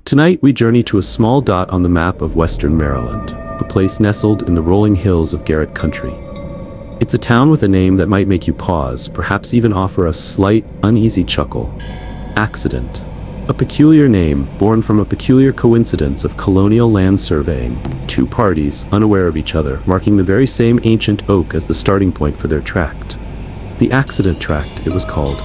Tonight we journey to a small dot on the map of Western Maryland, a place nestled in the rolling hills of Garrett Country. It's a town with a name that might make you pause, perhaps even offer a slight, uneasy chuckle. Accident. A peculiar name, born from a peculiar coincidence of colonial land surveying, two parties, unaware of each other, marking the very same ancient oak as the starting point for their tract. The Accident Tract, it was called.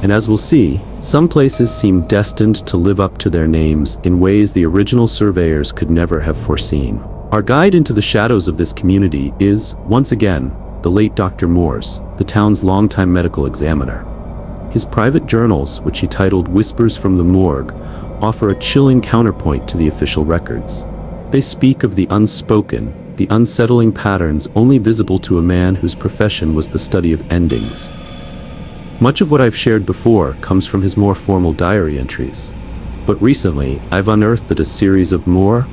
And as we'll see, some places seem destined to live up to their names in ways the original surveyors could never have foreseen. Our guide into the shadows of this community is, once again, the late Dr. Moores, the town's longtime medical examiner. His private journals, which he titled Whispers from the Morgue, offer a chilling counterpoint to the official records. They speak of the unspoken, the unsettling patterns only visible to a man whose profession was the study of endings. Much of what I've shared before comes from his more formal diary entries, but recently I've unearthed a series of more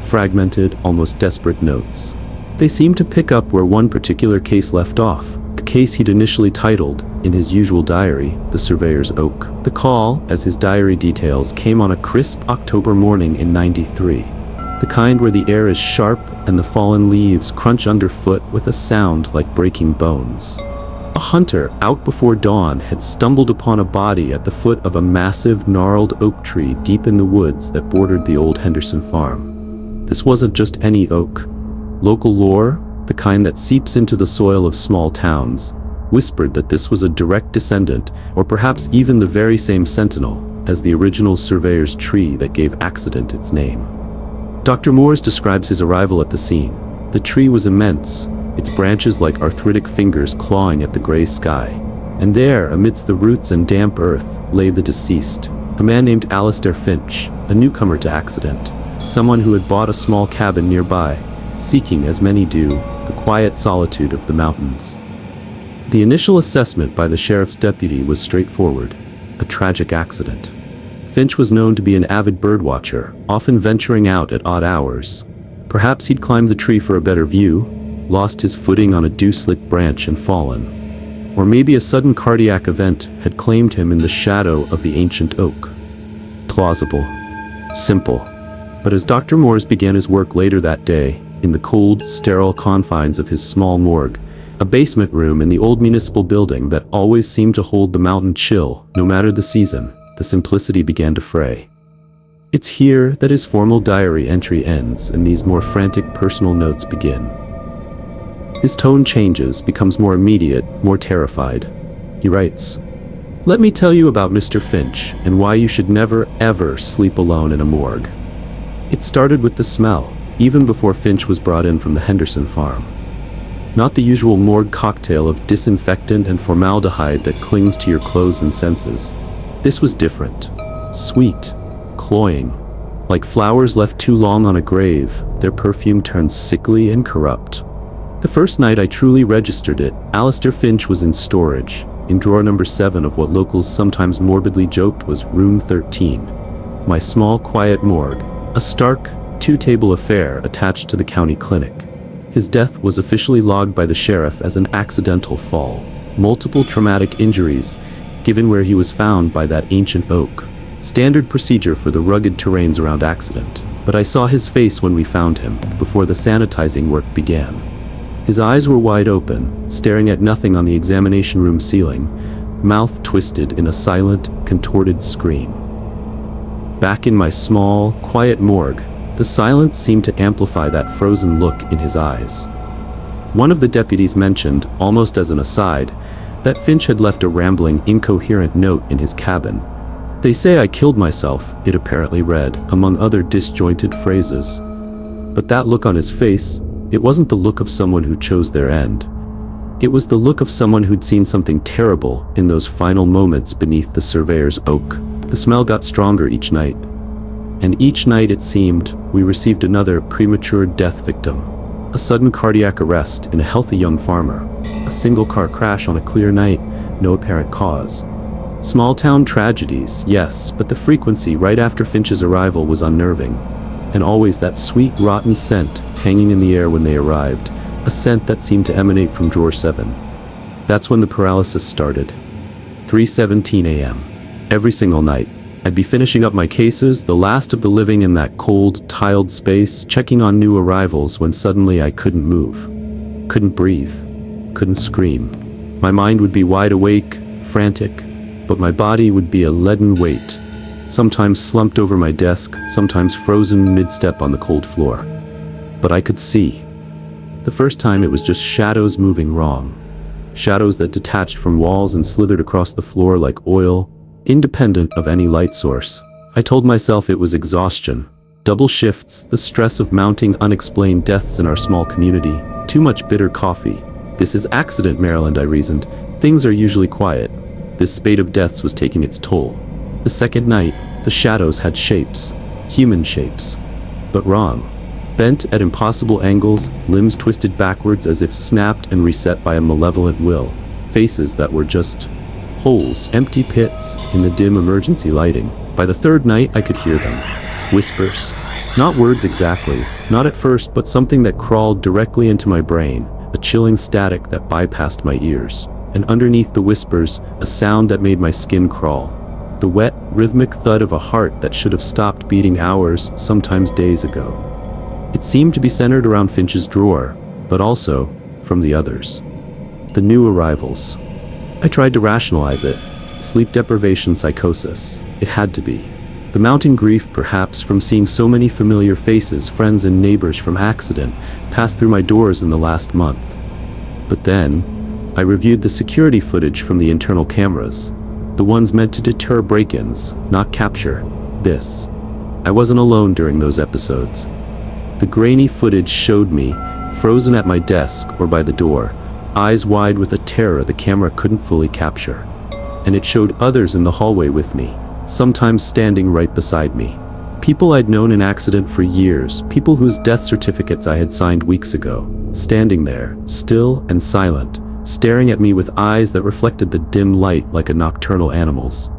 fragmented, almost desperate notes. They seem to pick up where one particular case left off, a case he'd initially titled, in his usual diary, The Surveyor's Oak. The call, as his diary details, came on a crisp October morning in '93, the kind where the air is sharp and the fallen leaves crunch underfoot with a sound like breaking bones. A hunter, out before dawn, had stumbled upon a body at the foot of a massive, gnarled oak tree deep in the woods that bordered the old Henderson farm. This wasn't just any oak. Local lore, the kind that seeps into the soil of small towns, whispered that this was a direct descendant, or perhaps even the very same sentinel, as the original surveyor's tree that gave Accident its name. Dr. Moores describes his arrival at the scene. The tree was immense, its branches like arthritic fingers clawing at the gray sky. And there, amidst the roots and damp earth, lay the deceased, a man named Alistair Finch, a newcomer to Accident, someone who had bought a small cabin nearby, seeking, as many do, the quiet solitude of the mountains. The initial assessment by the sheriff's deputy was straightforward: a tragic accident. Finch was known to be an avid birdwatcher, often venturing out at odd hours. Perhaps he'd climbed the tree for a better view, lost his footing on a dew-slick branch and fallen. Or maybe a sudden cardiac event had claimed him in the shadow of the ancient oak. Plausible. Simple. But as Dr. Moores began his work later that day, in the cold, sterile confines of his small morgue, a basement room in the old municipal building that always seemed to hold the mountain chill, no matter the season, the simplicity began to fray. It's here that his formal diary entry ends and these more frantic personal notes begin. His tone changes, becomes more immediate, more terrified. He writes, "Let me tell you about Mr. Finch and why you should never, ever sleep alone in a morgue. It started with the smell, even before Finch was brought in from the Henderson farm. Not the usual morgue cocktail of disinfectant and formaldehyde that clings to your clothes and senses. This was different. Sweet, cloying. Like flowers left too long on a grave, their perfume turned sickly and corrupt. The first night I truly registered it, Alistair Finch was in storage, in drawer number 7 of what locals sometimes morbidly joked was room 13. My small, quiet morgue, a stark, 2-table affair attached to the county clinic. His death was officially logged by the sheriff as an accidental fall. Multiple traumatic injuries, given where he was found by that ancient oak. Standard procedure for the rugged terrains around Accident. But I saw his face when we found him, before the sanitizing work began. His eyes were wide open, staring at nothing on the examination room ceiling, mouth twisted in a silent, contorted scream. Back in my small, quiet morgue, the silence seemed to amplify that frozen look in his eyes. One of the deputies mentioned, almost as an aside, that Finch had left a rambling, incoherent note in his cabin. "They say I killed myself," it apparently read, among other disjointed phrases. But that look on his face, it wasn't the look of someone who chose their end. It was the look of someone who'd seen something terrible in those final moments beneath the surveyor's oak. The smell got stronger each night. And each night, it seemed, we received another premature death victim. A sudden cardiac arrest in a healthy young farmer. A single car crash on a clear night, no apparent cause. Small town tragedies, yes, but the frequency right after Finch's arrival was unnerving. And always that sweet, rotten scent hanging in the air when they arrived, a scent that seemed to emanate from drawer 7. That's when the paralysis started. 3:17 a.m. Every single night, I'd be finishing up my cases, the last of the living in that cold, tiled space, checking on new arrivals when suddenly I couldn't move. Couldn't breathe. Couldn't scream. My mind would be wide awake, frantic, but my body would be a leaden weight, sometimes slumped over my desk, sometimes frozen mid-step on the cold floor. But I could see. The first time it was just shadows moving wrong. Shadows that detached from walls and slithered across the floor like oil, independent of any light source. I told myself it was exhaustion. Double shifts, the stress of mounting unexplained deaths in our small community, too much bitter coffee. This is accident, Maryland, I reasoned. Things are usually quiet. This spate of deaths was taking its toll. The second night, the shadows had shapes, human shapes. But wrong. Bent at impossible angles, limbs twisted backwards as if snapped and reset by a malevolent will. Faces that were just holes, empty pits in the dim emergency lighting. By the third night, I could hear them. Whispers. Not words exactly, not at first, but something that crawled directly into my brain, a chilling static that bypassed my ears. And underneath the whispers, a sound that made my skin crawl. The wet, rhythmic thud of a heart that should have stopped beating hours, sometimes days ago. It seemed to be centered around Finch's drawer, but also from the others. The new arrivals. I tried to rationalize it. Sleep deprivation psychosis. It had to be. The mounting grief, perhaps, from seeing so many familiar faces, friends and neighbors from accident, pass through my doors in the last month. But then, I reviewed the security footage from the internal cameras. The ones meant to deter break-ins, not capture this. I wasn't alone during those episodes. The grainy footage showed me, frozen at my desk or by the door, eyes wide with a terror the camera couldn't fully capture. And it showed others in the hallway with me, sometimes standing right beside me. People I'd known in accident for years, people whose death certificates I had signed weeks ago, standing there, still and silent, staring at me with eyes that reflected the dim light like a nocturnal animal's.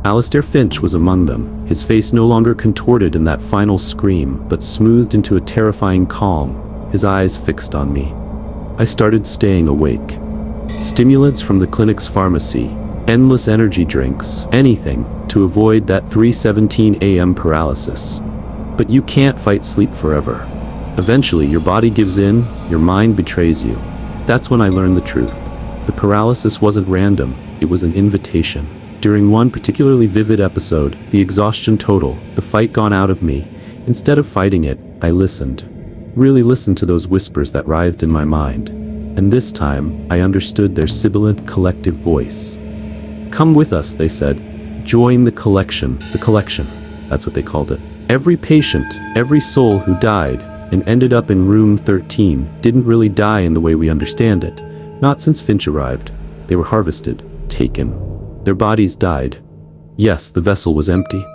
Alistair Finch was among them, his face no longer contorted in that final scream, but smoothed into a terrifying calm, his eyes fixed on me. I started staying awake. Stimulants from the clinic's pharmacy, endless energy drinks, anything to avoid that 3:17 a.m. paralysis. But you can't fight sleep forever. Eventually, your body gives in, your mind betrays you. That's when I learned the truth. The paralysis wasn't random, it was an invitation. During one particularly vivid episode, the exhaustion total, the fight gone out of me, instead of fighting it, I listened. Really listened to those whispers that writhed in my mind. And this time, I understood their sibilant collective voice. Come with us, they said. Join the collection. The collection. That's what they called it. Every patient, every soul who died and ended up in room 13 didn't really die in the way we understand it. Not since Finch arrived. They were harvested, taken. Their bodies died. Yes, the vessel was empty.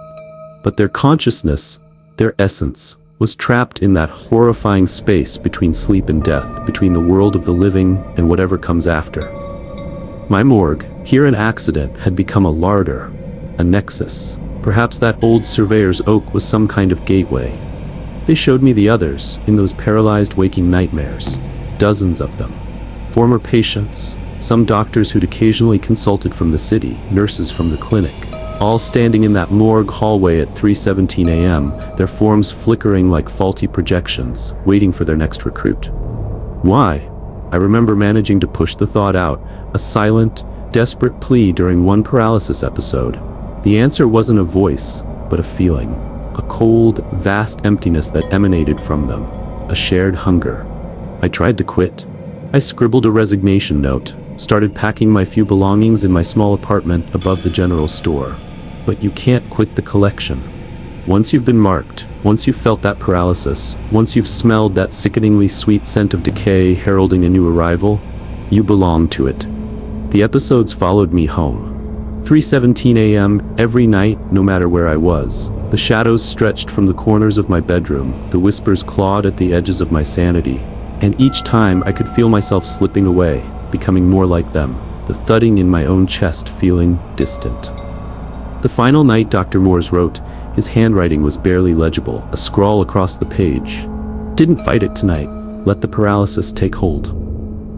But their consciousness, their essence, was trapped in that horrifying space between sleep and death, between the world of the living and whatever comes after. My morgue, here in accident, had become a larder, a nexus. Perhaps that old surveyor's oak was some kind of gateway. They showed me the others, in those paralyzed waking nightmares. Dozens of them. Former patients, some doctors who'd occasionally consulted from the city, nurses from the clinic, all standing in that morgue hallway at 3:17 a.m., their forms flickering like faulty projections, waiting for their next recruit. Why? I remember managing to push the thought out, a silent, desperate plea during one paralysis episode. The answer wasn't a voice, but a feeling. A cold, vast emptiness that emanated from them. A shared hunger. I tried to quit. I scribbled a resignation note, started packing my few belongings in my small apartment above the general store. But you can't quit the collection. Once you've been marked, once you've felt that paralysis, once you've smelled that sickeningly sweet scent of decay heralding a new arrival, you belong to it. The episodes followed me home. 3:17 a.m. every night, no matter where I was. The shadows stretched from the corners of my bedroom, the whispers clawed at the edges of my sanity. And each time I could feel myself slipping away, becoming more like them, the thudding in my own chest feeling distant. The final night, Dr. Moores wrote, his handwriting was barely legible, a scrawl across the page. Didn't fight it tonight. Let the paralysis take hold.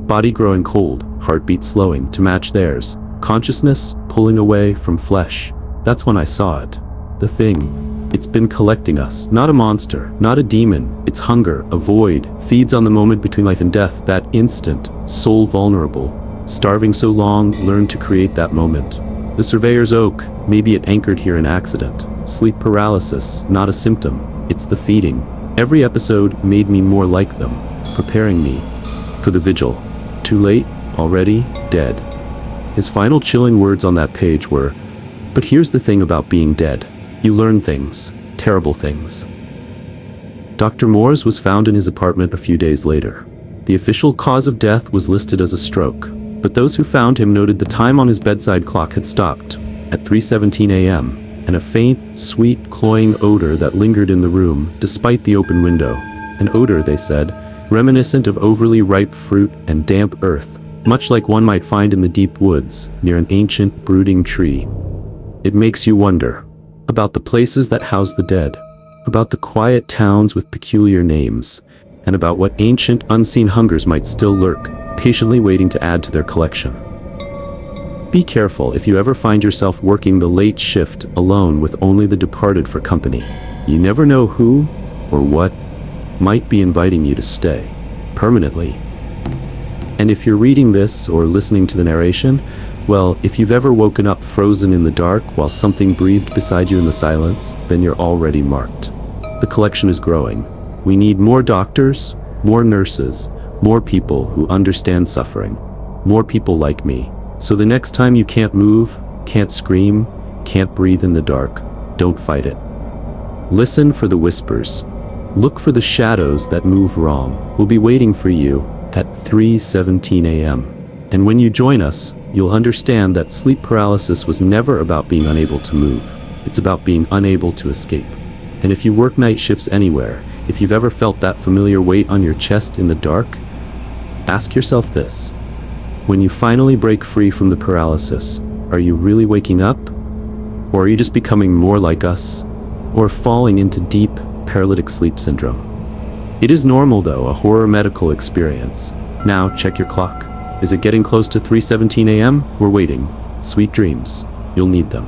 Body growing cold, heartbeat slowing to match theirs, consciousness pulling away from flesh. That's when I saw it. The thing. It's been collecting us. Not a monster, not a demon. It's hunger, a void, feeds on the moment between life and death, that instant, soul vulnerable. Starving so long, learned to create that moment. The surveyor's oak, maybe it anchored here in accident. Sleep paralysis, not a symptom. It's the feeding. Every episode made me more like them, preparing me for the vigil. Too late, already, dead. His final chilling words on that page were, "But here's the thing about being dead. You learn things, terrible things." Dr. Moores was found in his apartment a few days later. The official cause of death was listed as a stroke, but those who found him noted the time on his bedside clock had stopped, at 3:17 a.m., and a faint, sweet, cloying odor that lingered in the room, despite the open window. An odor, they said, reminiscent of overly ripe fruit and damp earth, much like one might find in the deep woods, near an ancient, brooding tree. It makes you wonder about the places that house the dead, about the quiet towns with peculiar names, and about what ancient, unseen hungers might still lurk, patiently waiting to add to their collection. Be careful if you ever find yourself working the late shift alone with only the departed for company. You never know who or what might be inviting you to stay permanently. And if you're reading this or listening to the narration, well, if you've ever woken up frozen in the dark while something breathed beside you in the silence, then you're already marked. The collection is growing. We need more doctors, more nurses, more people who understand suffering, more people like me. So the next time you can't move, can't scream, can't breathe in the dark, don't fight it. Listen for the whispers. Look for the shadows that move wrong. We'll be waiting for you at 3:17 a.m. And when you join us, you'll understand that sleep paralysis was never about being unable to move. It's about being unable to escape. And if you work night shifts anywhere, if you've ever felt that familiar weight on your chest in the dark, ask yourself this. When you finally break free from the paralysis, are you really waking up? Or are you just becoming more like us? Or falling into deep, paralytic sleep syndrome? It is normal though, a horror medical experience. Now, check your clock. Is it getting close to 3:17 a.m.? We're waiting. Sweet dreams. You'll need them.